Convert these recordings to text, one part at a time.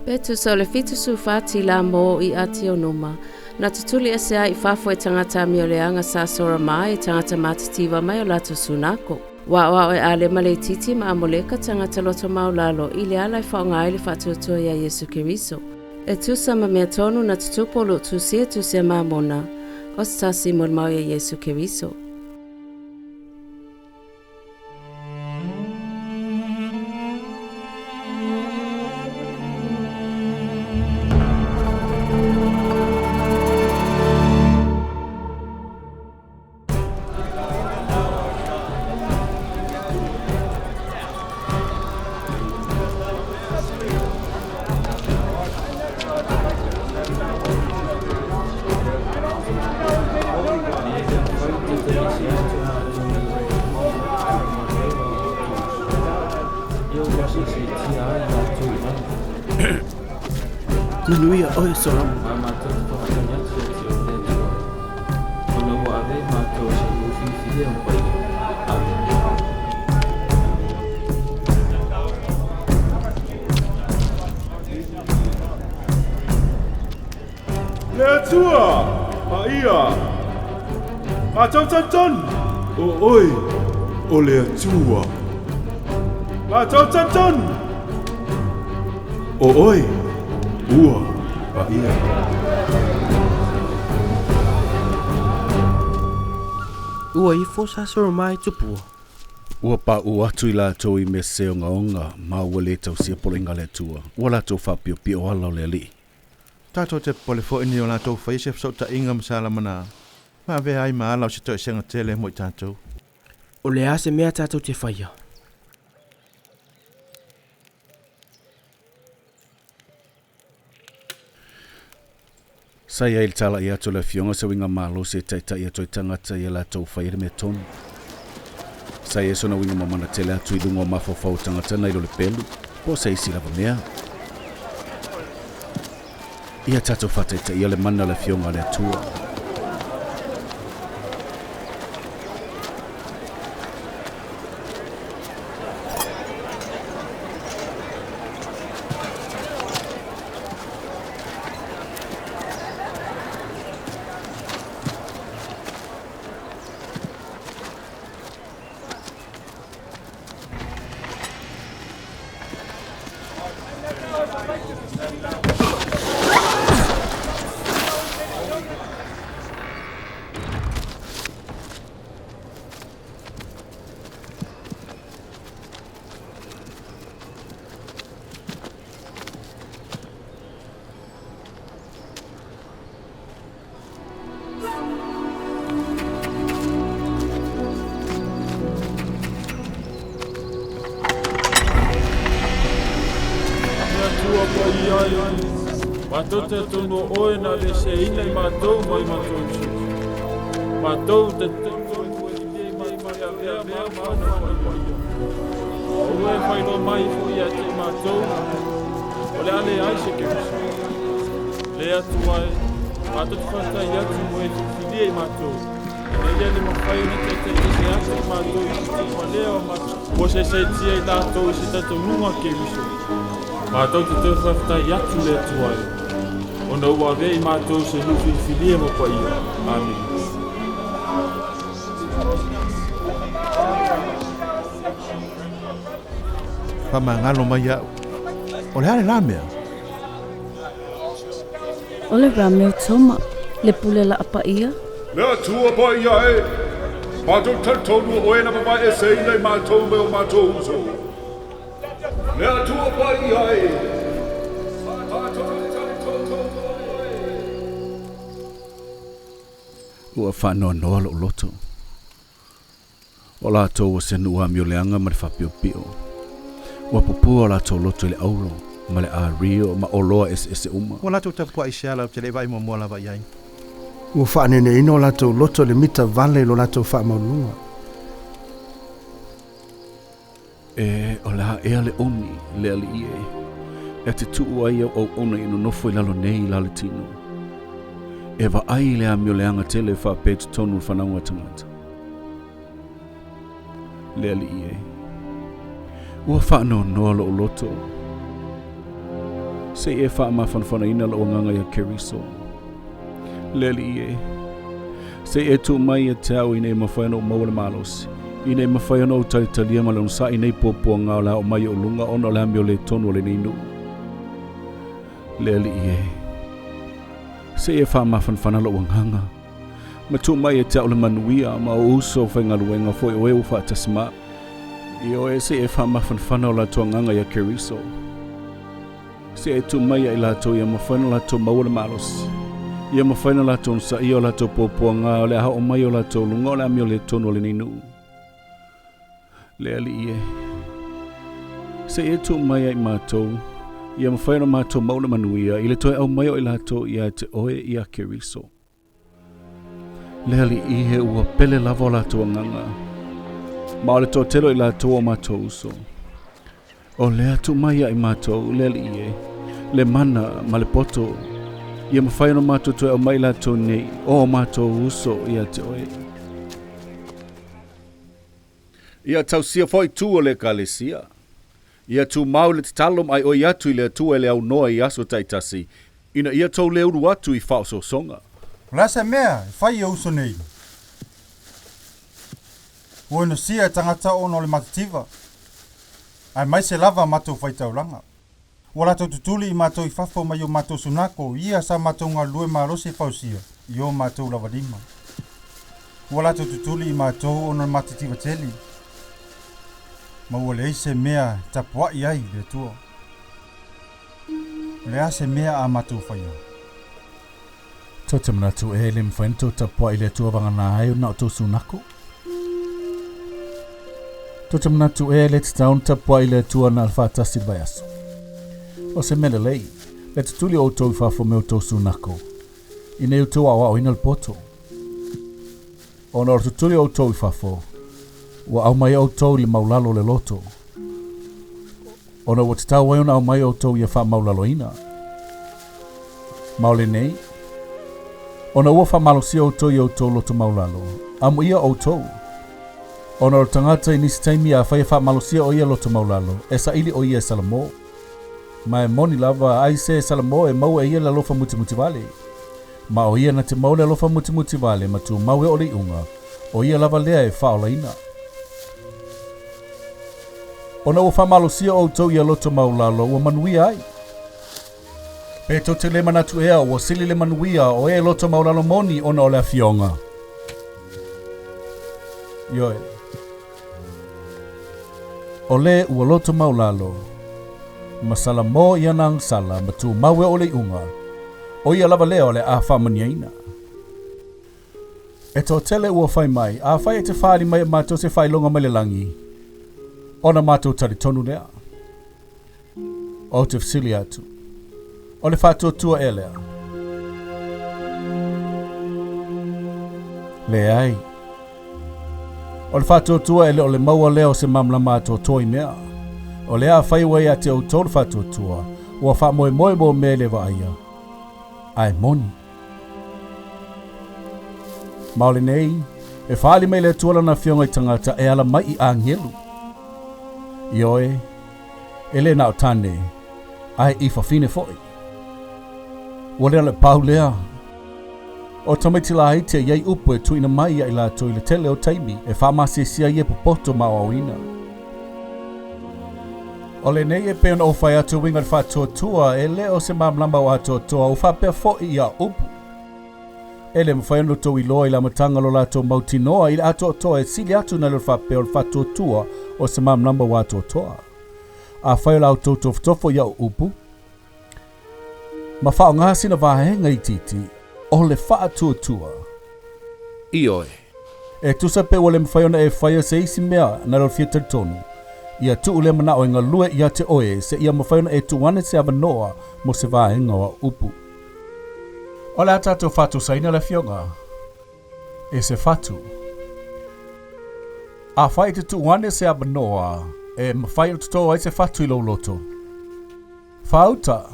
Betu so le fitusu fati la mo I ationuma. Na tutuli ese ai fafo e tangata mioleanga sa Sorama e tangata matitiva mai o latou sunako. Aoao e Alema le titi ma Amoleka tangata loto maulalo I le ala I whaonga ili faatuatua ia Iesu Keriso. E tusa ma mea tonu na tutupolo tusia mamona. O stasi molmau ia Iesu Keriso. Nuia oi Sorama. Atua, ia, macam oi, oleh Atua, macam oi, ua, ia. Ua I fosa Sorama I tupua. Ua pa ua atu I latou I me seo ngaonga ma ua le tau sia polo inga le Atua. Ua latou faapefea o ala o lelei. Tato te pole fo ini o latou faifeau so ta inga msala mana. Ma ve ai ma ala o se toi senga tele mo I tatou. O le ase mea tatou te whaia. Sai ai tala I atu le fionga sa winga malo se taitai atu I tangata I latou whaia le me tonu. Sai e sona winga mamana tele atu I dungo mafofau tangata na ilo le pelu. Po sai isi lava mea. Ia tatou whataita ia le mana le fionga le Atua. Matou te tono oe na le se ina I matou mai matou isi. Matou te tono oe I mai mai a vea mana mai. Oe whaino mai fui a te matou. O le ale ai se Keriso. Le Atua e. Matou te whantai atu mo e te fili e matou. E le le mawhai na te ise atu I matou I te ma lea o matou. Po se tia I latou I se tatununga Keriso. Matou te te whantai atu le Atua e. Ona ua vea I matou se nufifilia mo pa ia. Amen. Pamangalo mai au. O le ale la mea. O le rameo toma, le pule la apa ia. Le Atua pa ia e. Matou talitonu oe na mawai e se ina I matou me o matou uso. Le Atua pa ia e. Ua whanoa noa lo loto. O latou o se nua mioleanga ma le faapefea. Ua pupua o latou loto I le aulo, ma le ario, ma oloa ese uma. O latou tapuai se ala o te le vai mo mola vai ai. Ua whaanene ino latou loto le mita vale lo latou whaamaulunga. E o la ea le oni, le ali ie. E te tuu ai au ona ino nofo I lalo nei I lale tino. E va ai le amio leanga tele faapefea tonu whanaunga tangata. Le ali ie. Ua whanau noa lo loto. Se e faamawhanawhana ina lo nganga Iesu Keriso. Lelei e. Se e tu mai e tau i nei mawhaiano o maua malosi. I nei mawhaiano o talia malon sa i nei pōpua ngā la o mai o lunga ono la mio le tonu o le ninu. Lelei e. Se e faamawhanawhana lo nganga. Ma tu mai e tau le manuia ma o uso whaingaluenga foi o eo faatasi mā. I o e se e faamawhanawhana o la tua nganga Iesu Keriso. Se e tu mai ai latou ia mawhaina latou maua le malosi. Ia mawhaina latou nsa ia o latou pōpua ngā o le aha o mai o latou lunga o le ami o le tonu o le ninu. Le ali ie. Se e tu mai ai mātou, ia mawhaina mātou maua manuia i le toi au mai o i latou ia te oe Iesu Keriso. Le ali ie ua pele lava o latou nganga. Ma o le tō telo i latou o mātou uso. O le atu mai ai mātou, le ali ie. Le mana ma le poto ia mawhaino mātou toi au mai latou nei o mātou uso ia te oe. Ia tau sia foi tu o le kalesia. Ia tu mau le tatalo ai o atu i le atua e le au noa i aso taitasi. Ina ia tau le uru atu i faaso songa. Lasa mea, fai e uso nei. Ueno sia tangata ono le matitiva. Ai mai se lava mātou faitaulanga. Wala tau tutuli i mātou i fafo mai o mātou sunako, ia sa mātou ngā lue mārose fausia, i o mātou lawadima. Wala tau tutuli i mātou ono matitiva teli. Ma ua le eise mea tapuai ai le tua. Le ase mea a mātou whaia. Tau te manatu e le mwhainto tapuai le tua wangana ai o nao tau sunako. Tau te manatu e le titaun tapuai le tua na faatasi vaiaso. O se lelei, le tutuli o tau fafo me o tau sunako. I nei o tau Aoao ina le poto. O na o tutuli o tau fafo, ua au mai o tau le maulalo le loto. O na ua te tau ai o na au mai o tau ia wha maulalo ina. Maule nei, o na ua wha malosia o tau i o tau loto maulalo. Amu ia o tau. O na o tangata i nisi taimi a whai wha malosia o ia loto maulalo, e sa ili o ia salamo. Ma e moni lava ai se salamo e mau e ia la lofa muti vale. Ma o ia na te mau le lofa muti vale ma tu mau e ole unga. O ia lava lea e faalaina. O na ua whamalosia o tau ia loto maulalo ua manuia ai. Pe to te le manatu ea ua sili le manuia o e loto maulalo moni o na ole afioga. Yoe. O le ua loto maulalo. Masala mo ia nang sala matu mawe ole unga. O ia lava leo le a whamaniaina. E to tele ua whai mai, a whai e te whaari mai mātou se whai longa mai le langi. Ona mātou talitonu lea. O te fesili atu. O le faatuatua e lea. Le ai. O le faatuatua e le o le maua leo se mamla mātou toi mea. O lea whai wai a te au tolu faatuatua, ua wha moe mo me le vaia. Ai moni. Maole nei, e whaali mai le tuala na fionga i tangata e ala mai i angelu. Ioe, e le nao tane, ai i whawhine foi. Ua lea le pau lea. O tamaitila haitea iei upu e tuina mai i latou i le tele o taimi, e whamasesia i e popoto mawawina. O le nei e peon o whai atu winga le faatuatua e le o se mamlamba o atoa o faapefea foi i a upu. E le mwhai anu tau i loa i la matanga lo latou mautinoa i le atoa e sili atu na le faapefea o le faatuatua o se mamlamba o atoa. A whai o lau tofotofo i a upu. Ma whao ngasi na vahenga i titi o le faatuatua. Ioe. E tusa pe o le mwhai ona e whai o se isi mea na lo fia talitonu. Ia tuu le mana o inga lue ia te oe se ia mawhaina e tuwane se avanoa mo se vaenga wa upu. O le atato fatu saina le fionga. E se fatu. A whai te tuwane se avanoa e mawhaina tuto ai se fatu i lo loto. Fauta.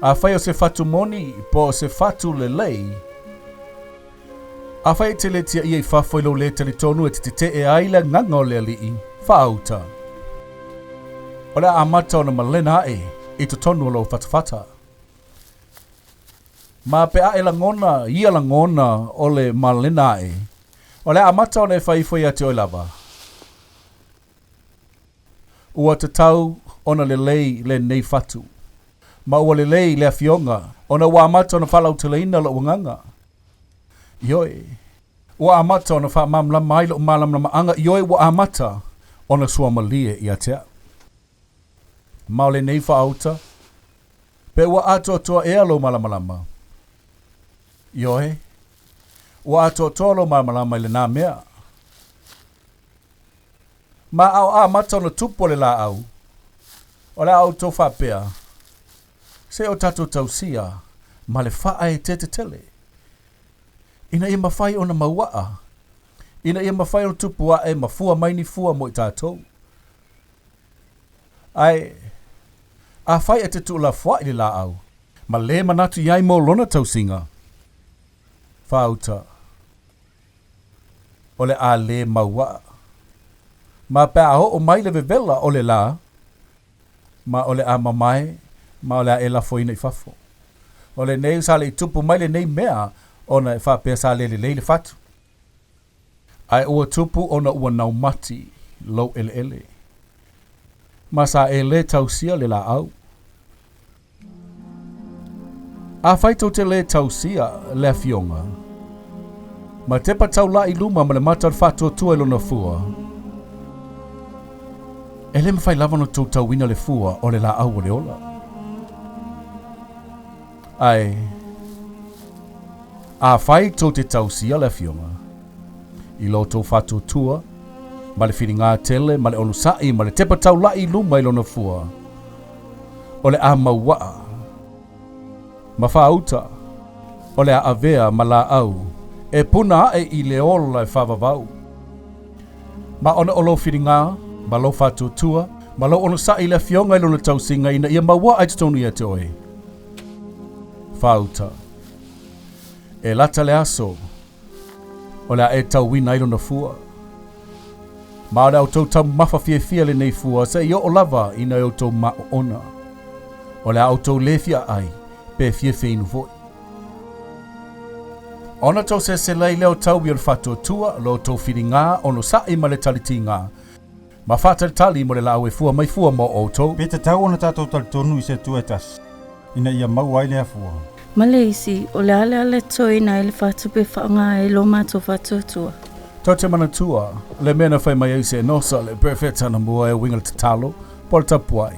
A whai o se fatu moni po se fatu lelei. A whai te le tia ia i fafo i lo le talitonu e te e aile nganga o le alii. Fauta. O le amata o na malena i tutonu o lo fatafata. Ma pe a e langona, ia langona o le malena e. O le amata o le faifoi ate o lava. Ua te tau ona lelei le nei fatu. Ma ua lelei le afioga, ona ua amata ona faalautalaina lo uanganga. Ioi, ua amata ona faamamlama ai lo malamlama anga, ioi ua amata ona suamalie i atea. Ma o le nei faauta, pe ua atoa ea lo malamalama. Ioi, ua atoa lo malamalama i le nā mea. Ma au amata ona tupo le la au. O le au tau faapea. Se o tatou tausia, ma le faa e te tele. Ina ia mawhai ona mauaa. Ina ia mawhai ona tupua e mafua maini fua mo i tatou. Ai, a whai e te tu la fua i le la au. Ma le manatu iai mo lona tausinga. Whauta. O le a le mauaa. Ma pe aho o mai le vevela o le la. Ma o le a mamai. Ma o le a e la foina i fafo. O le nei sa le i tupu mai le nei mea. Ona e faapea sa le le fatu. Ai ua tupu ona ua naumati. Lo ele. Ma sa e le tausia le la au. A whaito te le tausia le afioga. Ma te patau la i luma ma le matar faatuatua i lona fua. E le mawhai lava no tau tauina le fua o le la au o le ola. Ai, a whaito te tausia le afioga. I lo tau faatuatua, ma le whiringa tele, ma le onusai, ma le te patau la i luma i lona fua. O le a mauaa. Ma whaauta, o le a avea ma la au, e puna e i le ola e whavavau. Ma ona o lo whiringa, ma lo faatuatua, ma lo ono sa i le fionga i lona tausinga ina ia maua ai tutonu ia te oe. Whauta. E lata le aso, o le a e tau wina i lona fua. Ma o le au tau taumafa fia le nei fua, se i o lava ina i o tau ona. O le au tau lefia ai, pe fia feinu voi. Ona tau se lei leo tau i o le faatuatua, lo tau whiringa, ono sa i ma le talitinga. Ma faatali mo le lau e fua mai fua mo o tau. Pe te tau ona tatou talitonu i se tuetas. Ina ia mau ai lea fua. Ma le isi, o le ale toina e le faatupe whaanga e lo mātou faatuatua. Tau te manatua, le mena whai mai eise e nosa le perfetana mua e winga le tatalo, po le tapuai.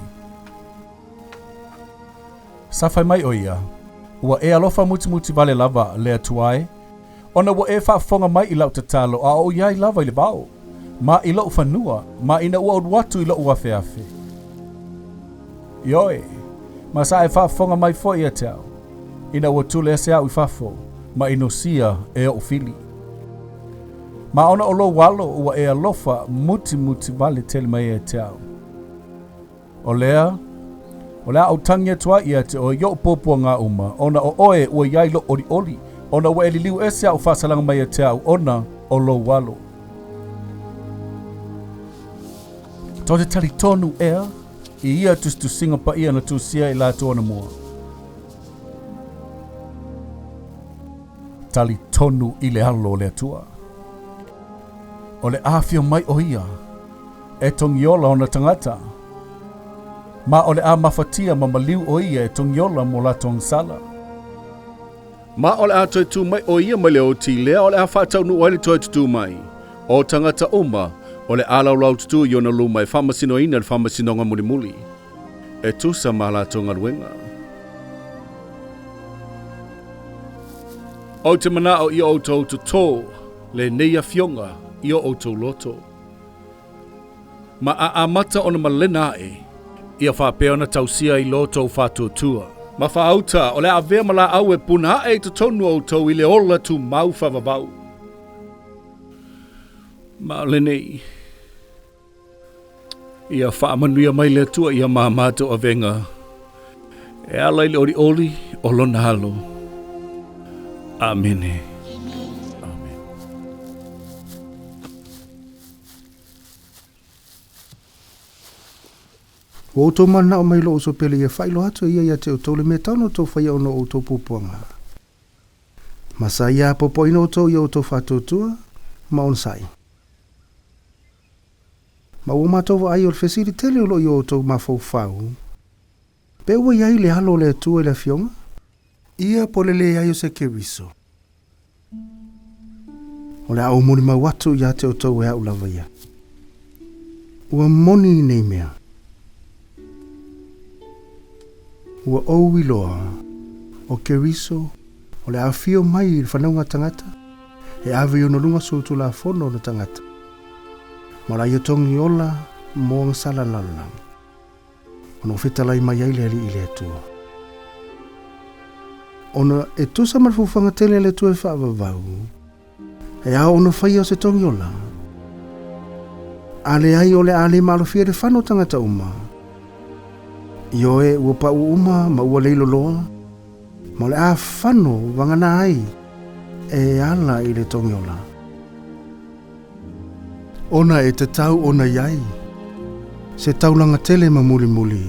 Sa whai mai o ia, ua e alofa muti vale lava le atuai, ona ua e whaafonga mai i lau tatalo a o iai lava i le bao. Ma i lau whanua, ma ina ua watu i lau ua feafe. Ioi, ma sa e whaafonga mai fo i a tau. Ina ua tule ase au i fafo, ma ino sia e o fili. Ma ona o lo walo ua e alofa muti vale tele mai e tau. O lea au tangi atua i ate o yo popua ngā uma, ona o oe ua iai lo oli, ona ua e liliu ese au whasalanga mai e tau, ona o lo walo. Tō te talitonu ea, i ia tu singa pa ia na tu sia i latou ana mua. Talitonu i le alo le atua. O le afio mai o ia, e tongiola ona tangata. Ma o le a mafatia ma maliu o ia e tongiola mo la tong sala. Ma o le a toi tu mai o ia mai le o ti lea, o le a whaatau nu oile toi tu mai. O tangata oma, o le alau lau tutu i ona luma e whamasino ina le whamasinonga muli. E tusa ma la tonga ruenga. O te manao i o tau tuto, le neia fionga i o tau loto. Ma a amata ona malena e, ia faapea ona tausia i loto faatuatua. Ma faauta, o le avea ma la au e puna e tutonu o tau i le ola tu mau whavavau. Ma le nei, ia whaamanuia mai le tua ia mahamato a venga. E ala i le oli o lona halo. Amene. Amen. O tō mana o mai lo o so pele ia whailo atu ia te o tō le me tauno tō whai ono o tō pupuanga. Masa ia popo ino o tō ia o tō faatuatua, ma on sai. Ma o mātova ai o le fesili tele o lo ia o tō mafau whau. Pe ua iai le halo le atua i le afioga, ia po lelei ai Iesu Keriso. O le au moni mau atu ia te o tō e au lava ia. Ua moni nei mea. Ua ou iloa o Keriso o le afio mai i whanaunga tangata e awe ono lunga sotu la fono no tangata. Ma la iotongi ola mo ang sala lala. Ono fetalai mai ai le ali i le atua. Ono e tusa marfufanga tele le tua e whaavavau. E a ono whai o se tongi ola. Ale ai o le Alema alofia de whano tangata uma. Io e ua pa uma ma ua leilo loa. Ma le a whano wangana ai e ala i le tongi ola. Ona e te tau ona iai. Se taulanga tele ma muli muli.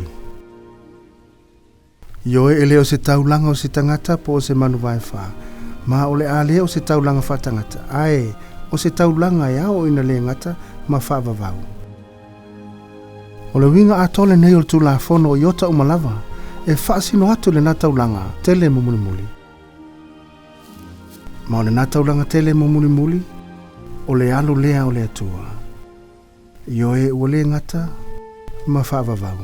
Io e leo se taulanga o se tangata po o se manu vai wha. Ma o le a leo se taulanga wha tangata. Ae o se taulanga e ao ina le ngata ma wha vavau. O le winga atole nei o le tula fono o iota umalava. E whaasino atu le nataulanga tele mo muli muli. Ma o le nataulanga tele mo muli muli. O le alu lea o le atua. Io e ua le ngata ma whaavavau.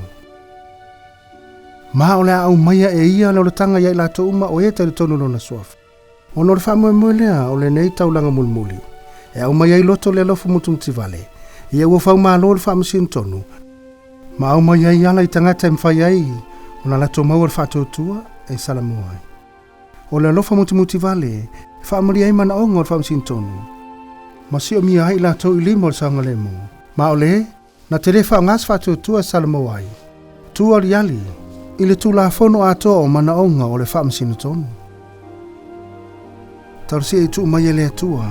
Ma o le au maia e ia le o le tanga iai latou uma o e talitonu lona suafa. O no le whamoe lea o le nei taulanga muli muli. E au maia i loto le alofu mutumtivale. Ia ua whau malo le whamasino tonu. Ma au maia i ala i tangata e mwhai ai. O na latou maua le faatuatua e Soramā. O le alofa mutumtivale. Whaamari ai mana ongo le whamasino tonu. Ma si o mia ai latou i limo le saunga lemo. Ma o le, na te refa ngas faatuatua e Soramā. Tua li ali, i le tula fono atoa o mana onga o le whamasino tonu. Tarsi e tu mai e le atua,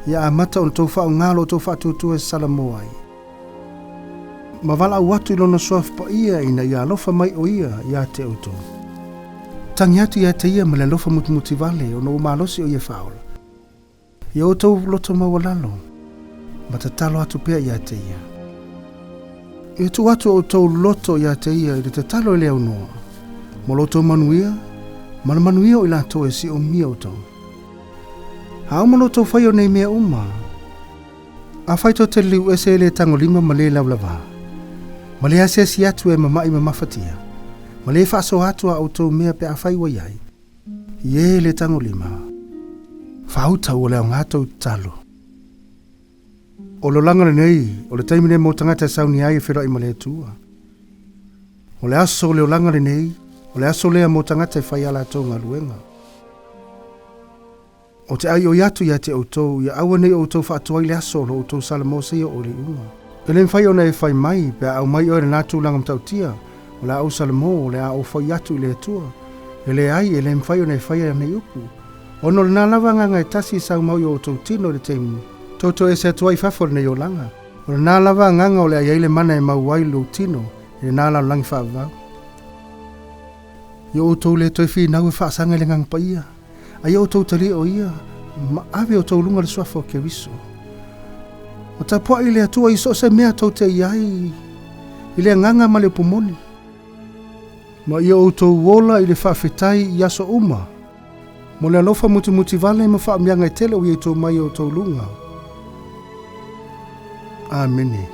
ia amata o le tau whao ngalo o tau faatuatua e Soramā. Ma wala watu i lona soaf pa ia ina ia alofa mai o ia te auto. Tangi atu ia te ia ma le alofa mutumtivale o no umalosi o ia whaola. Ia o tau loto mawalalo. Ma te talo atu pia ia te ia. Ia tu atu o tau loto ia te ia i te talo i leo noa. Mo loto manuia, ma manuia o latou e si o mia o tau. Hao mo loto whai o nei mea uma. A whaito te liu e se le tango lima ma le laulava. Ma le ase si atu e mamai ma mafatia. Ma le faasauatua o tau mea pe a whai wa iai. Ie le tango lima. Whautau o leo ngātou talo. O lo langa nei, o le taimine mo tangata sauni ai e whera i ma le atua. O le aso leo langa nei, o le aso lea mo tangata e whai ala tau ngā luenga. O te ai o iatu ia te autou, ia awa nei o autou faatuai le aso lo autou Soramā seia o le unga. E le mwhai ona e whai mai, pe au mai o le nātu langa mtautia, o le au Soramā, o le au whai atu i le atua. E le ai, e le mwhai ona e whai nei upu. Ono le nālawa nganga e tasi sau mau i o autou tino le teimu. Toto e se atua i whafore nei o langa. O le nālawa nganga o le aiaile mana e mau wai lo tino, e le nālawa langi whaavau. I o autou le toi whi nau e whaasanga le ngang pa ia. Ai o tau tali o ia, ma ave o tau lunga le suafa o Keriso. O tapuai le atua i so se mea tau te iai, i le nganga ma le pomoni. Ma ia o tau wola i le faafetai i aso uma. Mo le alofa mutumtivale ma faamianga e tele o i tau mai o tau lunga. Amene.